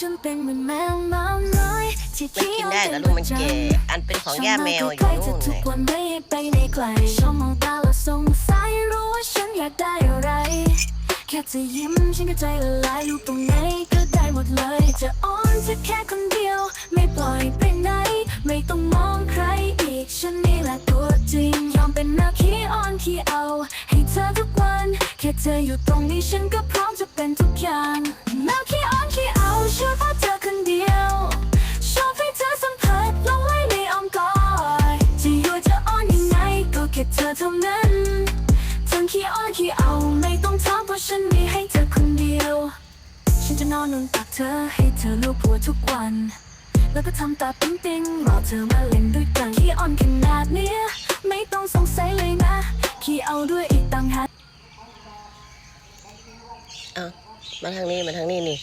ฉันเป็นเหมือนแมวน้ำน้อยที่ มันกินได้แต่ลูกมันแก่อันเป็นของย่าแมวอยู่นู่นเลยไม่ไปในไกลชอบมองตาแล้วสงสัยรู้ว่าฉันอยากได้อะไรแค่จะยิ้มฉันก็ใจละลายอยู่ตรงไหนก็ได้หมดเลยจะอ้อนจะแค่คนเดียวไม่ปล่อยไปไหนไม่ต้องมองใครอีกฉันนี่แหละตัวจริงยอมเป็นแมวขี้อ้อนขี้เอาให้เธอทุกวันแค่เธออยู่ตรงนี้ฉันก็พร้อมจะเป็นทุกอย่างแมวขี้อ้อนขี้เอาเชื่อเพราะเธอคนเดียวชอบให้เธอสัมผัสลงไว้ในอ้อมกอดจะอยู่จะอ้อนยังไงก็แค่เธอเท่านั้นทั้งขี้อ้อนขี้เอาไม่ต้องถามเพราะฉันมีให้เธอคนเดียวฉันจะนอนนุนตักเธอให้เธอลูบหัวทุกวันแล้วก็ทำตาปิ๊งปิ๊งรอเธอมาเล่นด้วยกันขี้อ้อนขนาดเนี้ยไม่ต้องสงสัยเลยนะขี้เอาด้วยอีกต่างหากเอามาทางนี้นี่